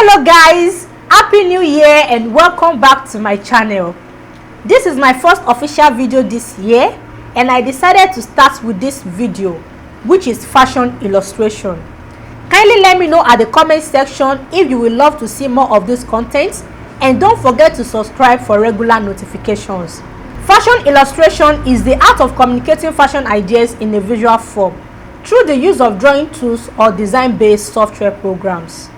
Hello guys, happy new year and welcome back to my channel. This is my first official video this year and I decided to start with this video, which is fashion illustration. Kindly let me know at the comment section if you would love to see more of this content, and don't forget to subscribe for regular notifications. Fashion illustration is the art of communicating fashion ideas in a visual form through the use of drawing tools or design-based software programs.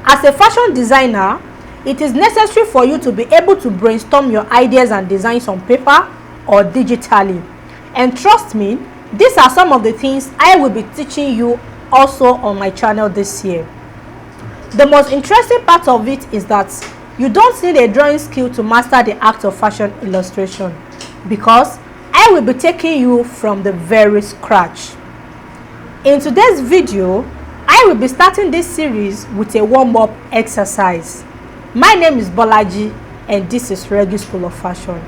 As a fashion designer, it is necessary for you to be able to brainstorm your ideas and designs on paper or digitally. And trust me, these are some of the things I will be teaching you also on my channel this year. The most interesting part of it is that you don't need a drawing skill to master the act of fashion illustration, because I will be taking you from the very scratch. In today's video, I will be starting this series with a warm-up exercise. My name is Bolaji and this is Regi School of Fashion.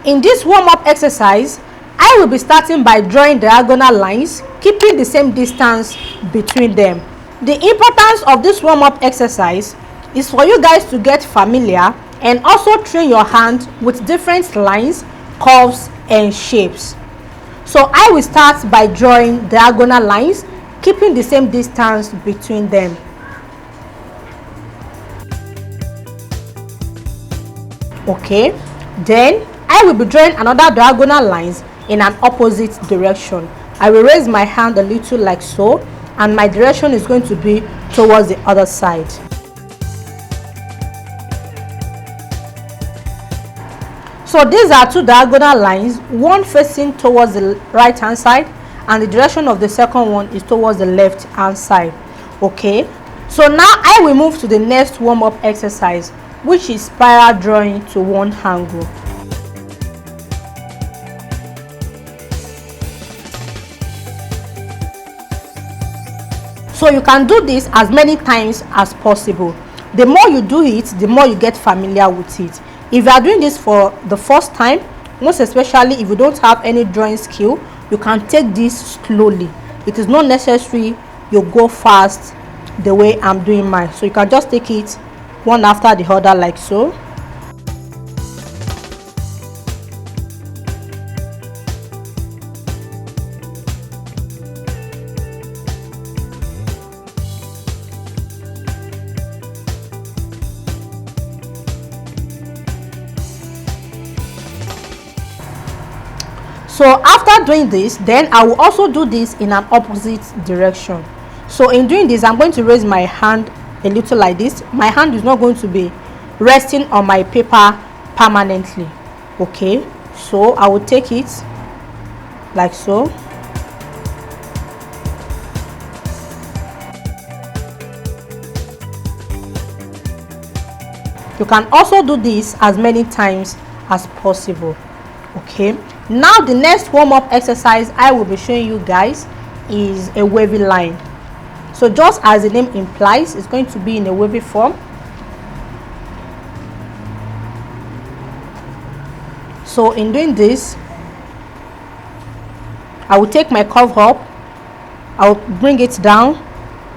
In this warm-up exercise, I will be starting by drawing diagonal lines, keeping the same distance between them. The importance of this warm-up exercise is for you guys to get familiar and also train your hand with different lines, curves, and shapes. So I will start by drawing diagonal lines, keeping the same distance between them. Okay, then I will be drawing another diagonal lines in an opposite direction. I will raise my hand a little like so, and my direction is going to be towards the other side. So these are two diagonal lines, one facing towards the right hand side and the direction of the second one is towards the left hand side. Okay, so now I will move to the next warm-up exercise, which is spiral drawing to one angle. So you can do this as many times as possible. The more you do it, the more you get familiar with it. If you are doing this for the first time, most especially if you don't have any drawing skill, you can take this slowly. It is not necessary you go fast the way I'm doing mine. So you can just take it one after the other like so. So after doing this, then I will also do this in an opposite direction. So in doing this, I'm going to raise my hand a little like this. My hand is not going to be resting on my paper permanently. Okay, so I will take it like so. You can also do this as many times as possible. Okay, now the next warm-up exercise I will be showing you guys is a wavy line. So just as the name implies, it's going to be in a wavy form. So in doing this, I will take my curve up, I will bring it down,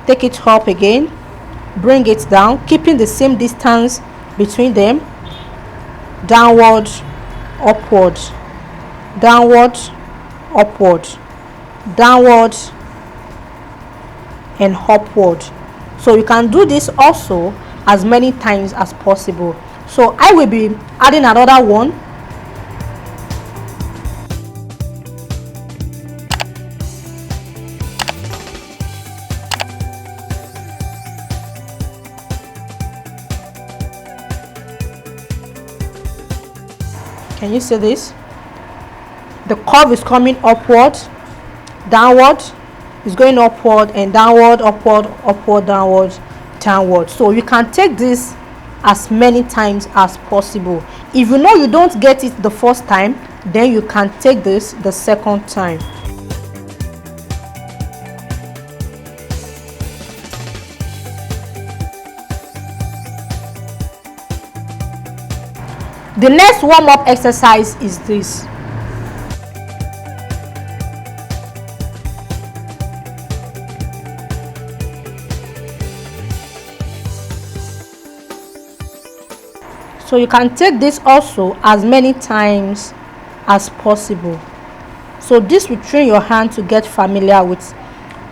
take it up again, bring it down, keeping the same distance between them, downward, upward, downward, upward, downward, and upward. So you can do this also as many times as possible. So I will be adding another one. Can you see this? The curve is coming upward, downward, is going upward and downward, upward, upward, downward, downward. So you can take this as many times as possible. If you know you don't get it the first time, then you can take this the second time. The next warm-up exercise is this. So you can take this also as many times as possible. So this will train your hand to get familiar with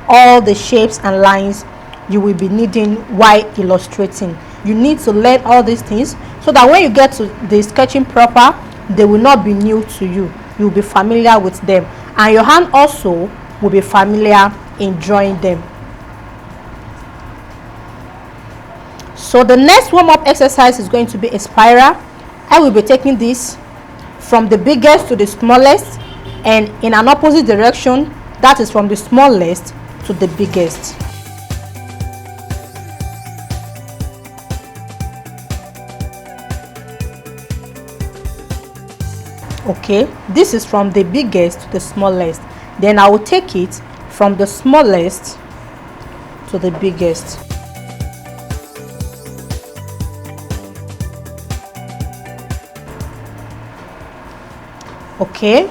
all the shapes and lines you will be needing while illustrating. You need to learn all these things so that when you get to the sketching proper, they will not be new to you. You will be familiar with them, and your hand also will be familiar in drawing them. So the next warm-up exercise is going to be a spiral. I will be taking this from the biggest to the smallest and in an opposite direction, that is from the smallest to the biggest. Okay, this is from the biggest to the smallest. Then I will take it from the smallest to the biggest. Okay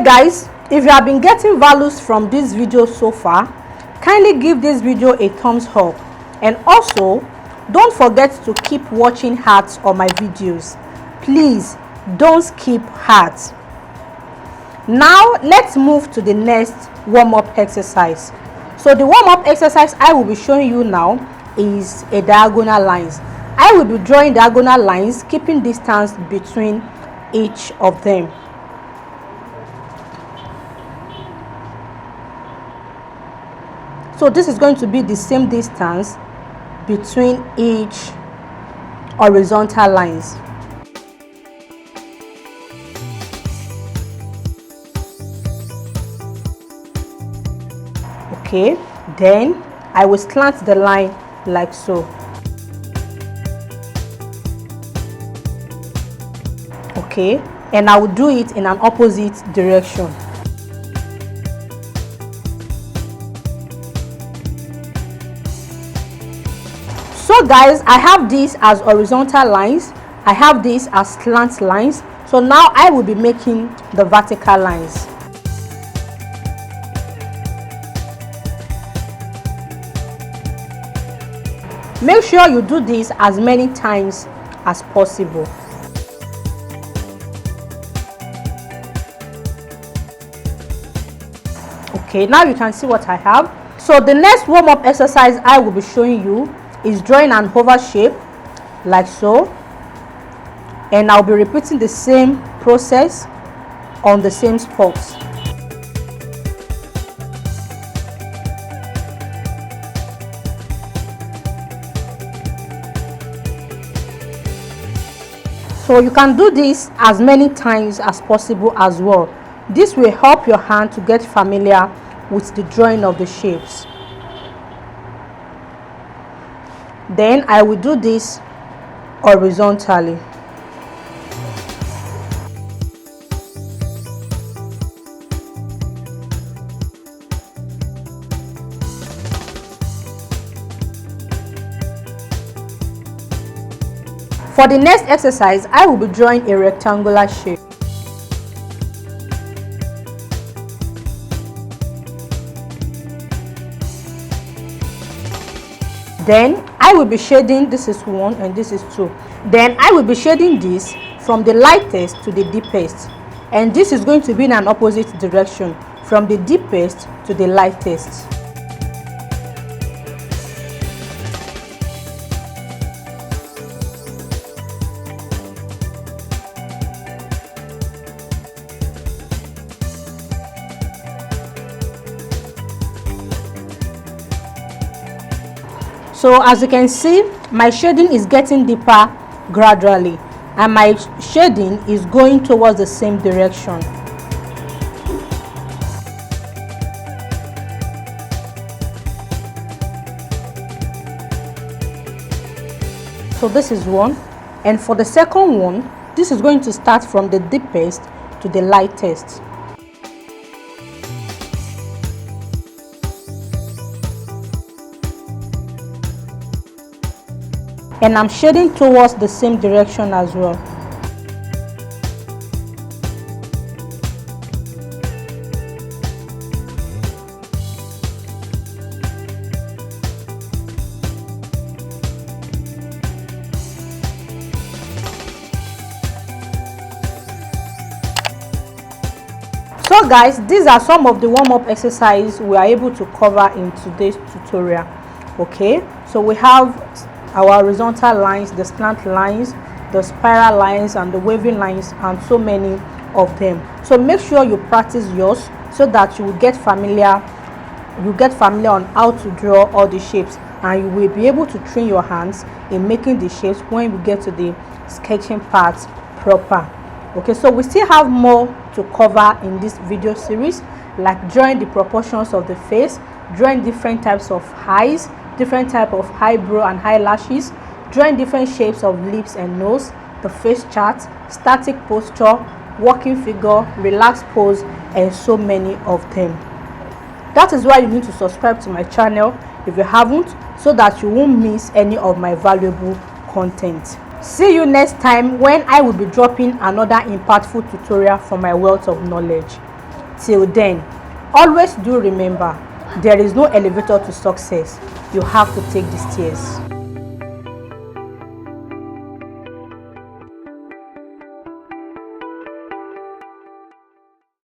guys, if you have been getting values from this video so far, kindly give this video a thumbs up, and also don't forget to keep watching hearts on my videos. Please don't skip hearts. Now let's move to the next warm-up exercise. So the warm-up exercise I will be showing you now is a diagonal lines. I will be drawing diagonal lines, keeping distance between each of them. So this is going to be the same distance between each horizontal lines. Okay, then I will slant the line like so. Okay, and I will do it in an opposite direction. So guys, I have this as horizontal lines, I have this as slant lines. So now I will be making the vertical lines. Make sure you do this as many times as possible. Okay, now you can see what I have. So the next warm-up exercise I will be showing you is drawing an oval shape like so, and I'll be repeating the same process on the same spots. So you can do this as many times as possible as well. This will help your hand to get familiar with the drawing of the shapes. Then I will do this horizontally. For the next exercise, I will be drawing a rectangular shape. Then I will be shading, this is 1 and this is 2. Then I will be shading this from the lightest to the deepest. And this is going to be in an opposite direction, from the deepest to the lightest. So as you can see, my shading is getting deeper gradually, and my shading is going towards the same direction. So this is one, and for the second one, this is going to start from the deepest to the lightest. And I'm shading towards the same direction as well. guys, these are some of the warm-up exercises we are able to cover in today's tutorial. Okay, so we have our horizontal lines, the slant lines, the spiral lines, and the wavy lines, and so many of them. So make sure you practice yours so that you will get familiar on how to draw all the shapes, and you will be able to train your hands in making the shapes when we get to the sketching part proper. Okay, so we still have more to cover in this video series, like drawing the proportions of the face, drawing different types of eyes, different type of eyebrow and eyelashes, drawing different shapes of lips and nose, the face chart, static posture, walking figure, relaxed pose, and so many of them. That is why you need to subscribe to my channel if you haven't, so that you won't miss any of my valuable content. See you next time when I will be dropping another impactful tutorial from my wealth of knowledge. Till then, always do remember, there is no elevator to success. You have to take the stairs.